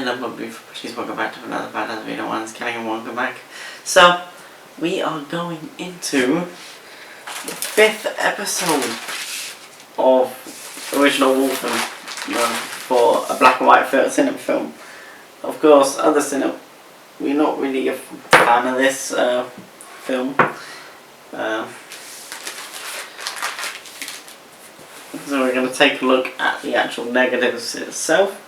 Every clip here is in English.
Hello, please welcome back to another badass video on Cannon and welcome back. So, we are going into the 5th episode of original Wolfen for a black and white cinema film. Of course, other cinema, we're not really a fan of this film. So we're going to take a look at the actual negatives itself.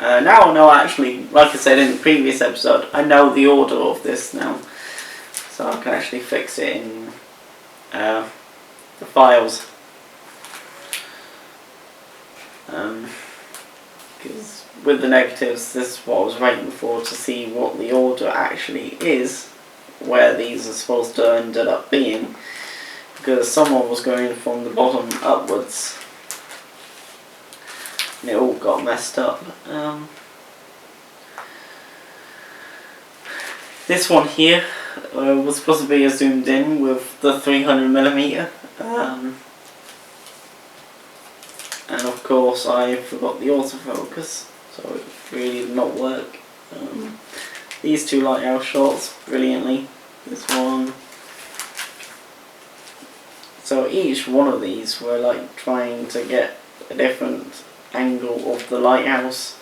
Now I know, actually, like I said in the previous episode, I know the order of this now, so I can actually fix it in the files. Because with the negatives, this is what I was waiting for, to see what the order actually is, where these are supposed to end up being, because someone was going from the bottom upwards. And it all got messed up. This one here was supposed to be zoomed in with the 300mm, and of course I forgot the autofocus, so it really did not work. These two lighthouse shots brilliantly. This one. So each one of these were like trying to get a different angle of the lighthouse.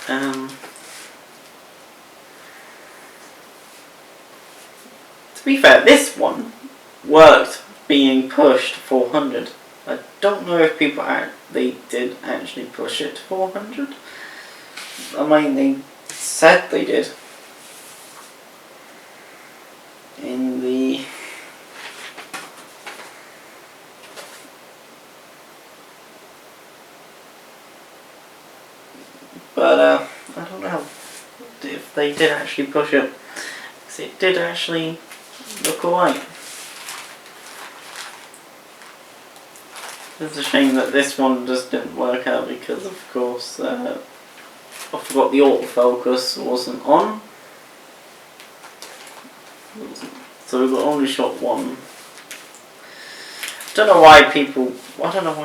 To be fair, this one worked being pushed 400. I don't know if people they did actually push it to 400. I mean, they said they did in the but I don't know if they did actually push it, because it did actually look alright. It's a shame that this one just didn't work out, because of course I forgot the autofocus wasn't on, so we only shot one. I don't know why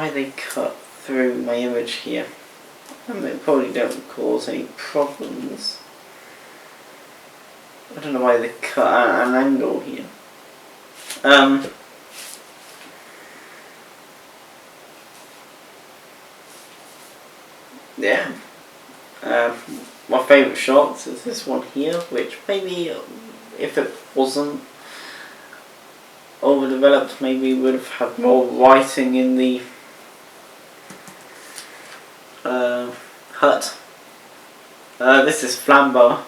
they cut through my image here. I mean, it probably don't cause any problems. I don't know why they cut an angle here. Yeah. My favourite shots is this one here, which maybe if it wasn't overdeveloped, maybe would have had more writing in the hut. This is Flambeau.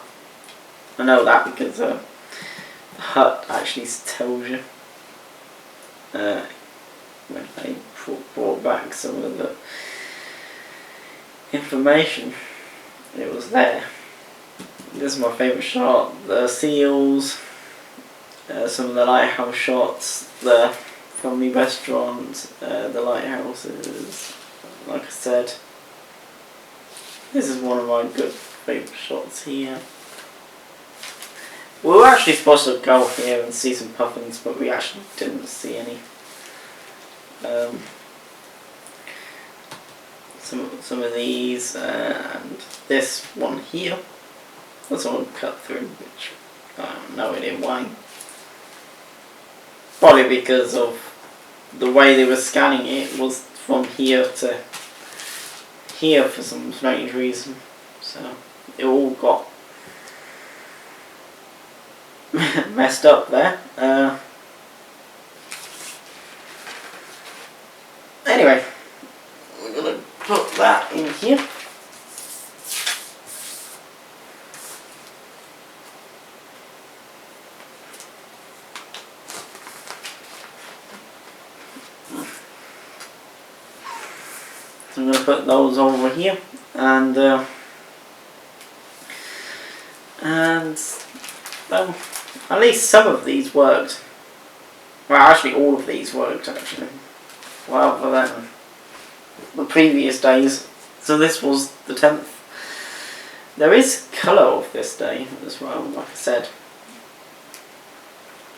I know that because the hut actually tells you when they brought back some of the information. It was there. This is my favourite shot. The seals, some of the lighthouse shots, the from the restaurant, the lighthouses. Like I said, this is one of my good favourite shots here. We were actually supposed to go here and see some puffins, but we actually didn't see any. Some of these, and this one here. That's all cut through, which I have no idea why. Probably because of the way they were scanning it was from here to here for some strange reason, so it all got messed up there. Anyway, we're gonna put that in here. So I'm going to put those over here, and well, at least some of these worked. Well, actually all of these worked, actually, rather than the previous days. So this was the 10th. There is colour of this day as well, like I said,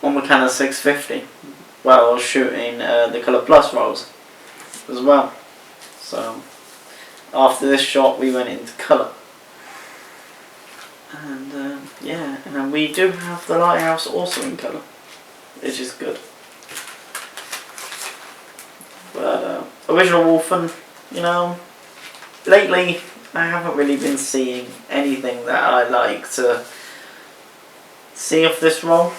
on the Canon 650. Well, I was shooting the Colour Plus rolls as well. So after this shot we went into colour. And yeah, and we do have the lighthouse also in colour, which is good. But original Wolfen, you know, lately I haven't really been seeing anything that I like to see of this roll.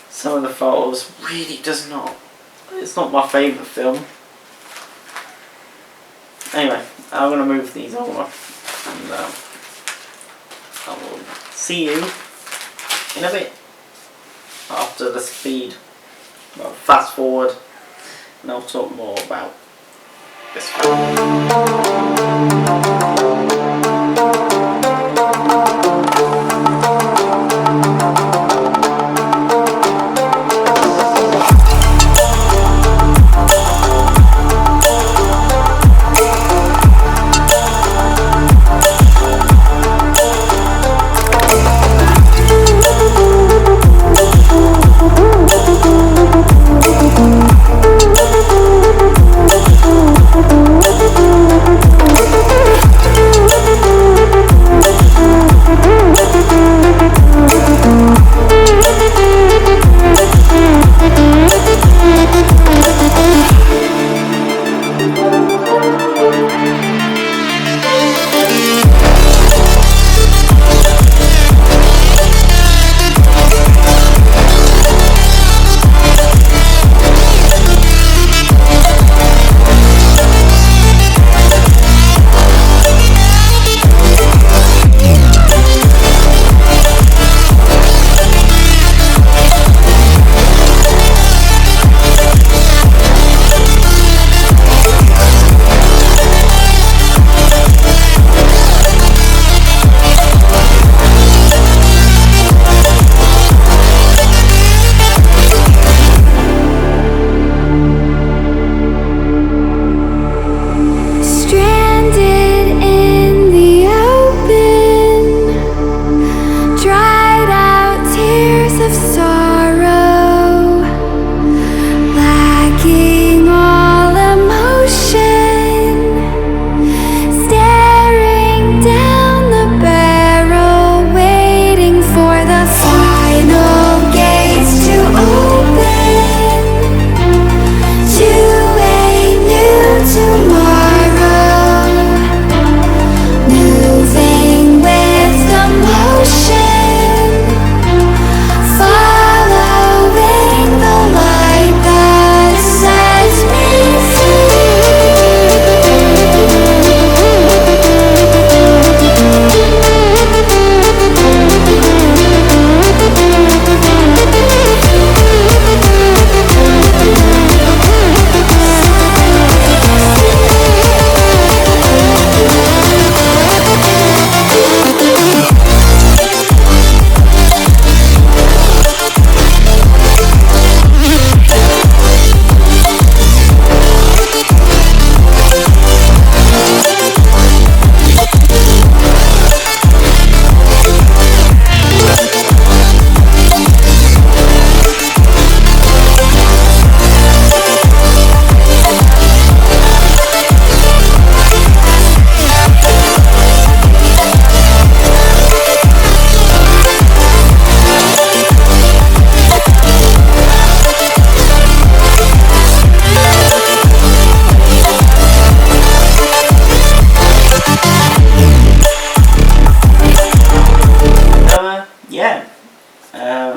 Some of the photos really does not, it's not my favourite film. Anyway, I'm going to move these over and I will see you in a bit after the speed. Well, fast forward and I'll talk more about this film.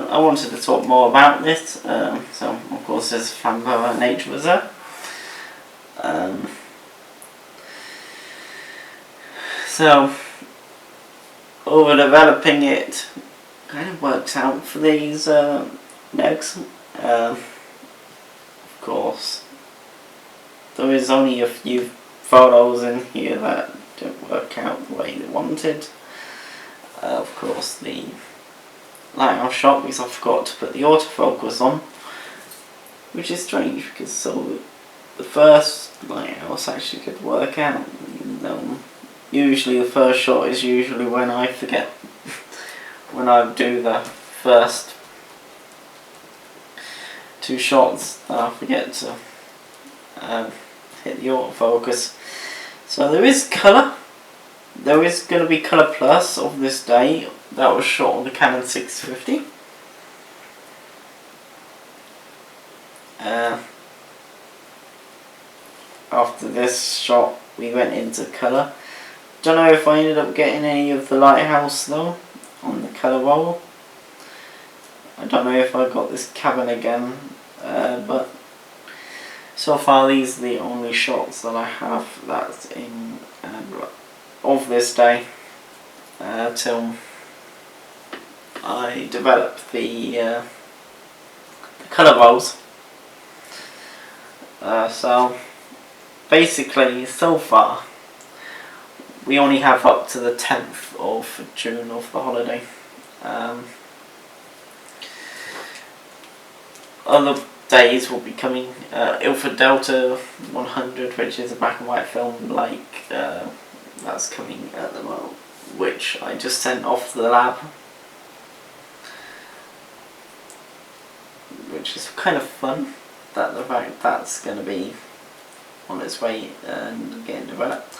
I wanted to talk more about this, so of course there's fanboy nature was there. So over developing it kind of works out for these negs. Of course there is only a few photos in here that didn't work out the way they wanted. Of course the lighthouse shot, because I forgot to put the autofocus on, which is strange because so the first lighthouse actually could work out. Usually the first shot is usually when I forget, when I do the first two shots that I forget to hit the autofocus. So there is colour. There is going to be colour plus of this day. That was shot on the Canon 650. After this shot we went into colour. Don't know if I ended up getting any of the lighthouse though on the colour roll. I don't know if I got this cabin again, but so far these are the only shots that I have that's in of this day till I develop the colour rolls. So basically, so far we only have up to the 10th of June of the holiday. Other days will be coming. Ilford Delta 100, which is a black and white film, like that's coming at the moment, which I just sent off to the lab, which is kind of fun. That the fact that's going to be on its way and getting developed.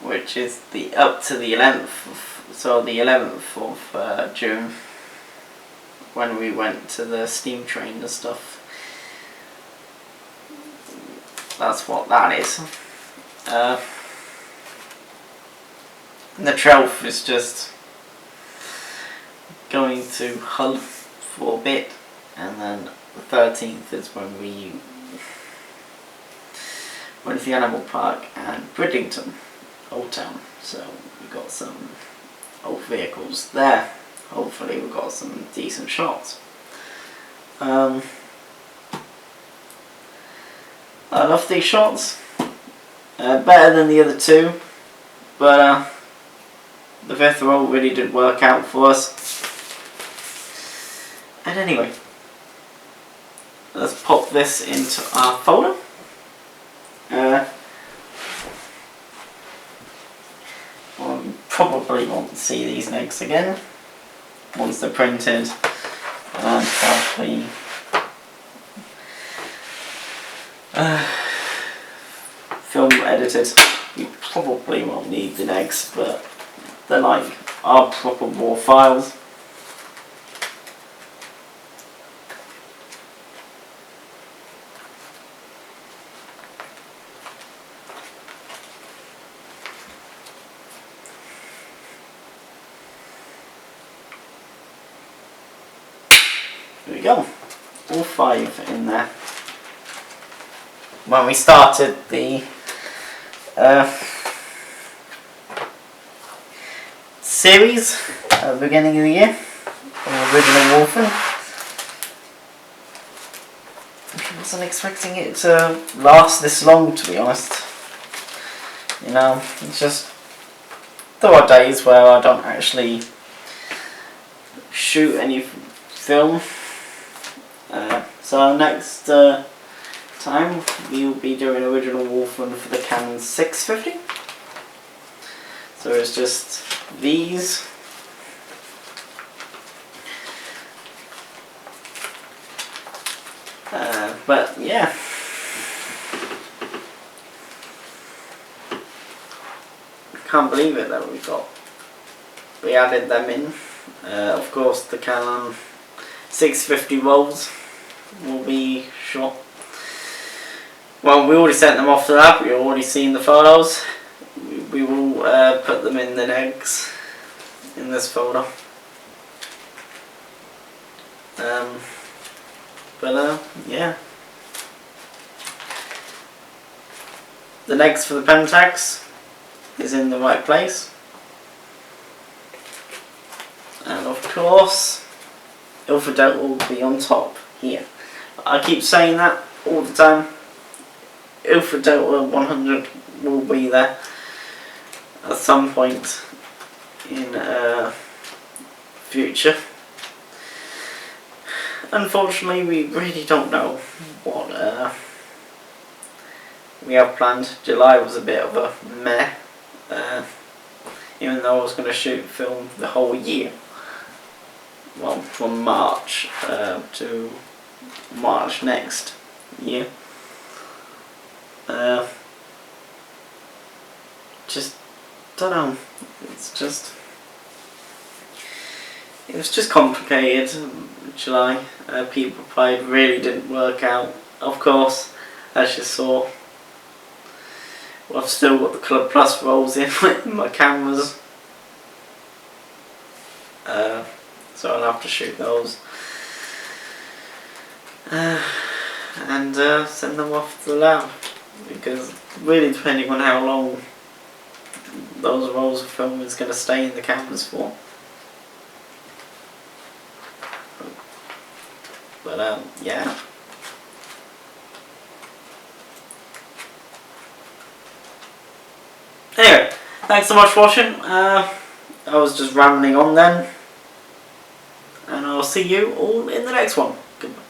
Which is the up to the 11th, so the 11th of June, when we went to the steam train and stuff. That's what that is. And the 12th is just going to Hull for a bit, and then the 13th is when we went to the Animal Park and Bridlington, Old Town. So we got some old vehicles there. Hopefully we got some decent shots. I love these shots. Better than the other two, but the fifth roll really did work out for us. And anyway, let's pop this into our folder. Probably won't see these next again once they're printed and probably film edited. You probably won't need the next, but they're like our proper raw files. There we go, all 5 in there. When we started the series at the beginning of the year, the original Wolfen, I wasn't expecting it to last this long, to be honest. You know, it's just, there are days where I don't actually shoot any film. So next time we will be doing original Wolfen for the Canon 650. So it's just these. But yeah. Can't believe it that we added them in. Of course the Canon 650 rolls will be shot. Well, we already sent them off to the lab, we've already seen the photos. We will put them in the negs in this folder. Yeah. The negs for the Pentax is in the right place. And of course, Ilford Delta will be on top here. I keep saying that all the time. Ilford Delta 100 will be there at some point in future. Unfortunately, we really don't know what we have planned. July was a bit of a meh, even though I was going to shoot film the whole year. Well, from March to March next year. Just don't know. It was just complicated. July, people applied, really didn't work out. Of course, as you saw, I've still got the Club Plus rolls in my cameras, so I'll have to shoot those and send them off to the lab, because really depending on how long those rolls of film is going to stay in the cameras for. But yeah. Anyway, thanks so much for watching. I was just rambling on then, and I'll see you all in the next one. Goodbye.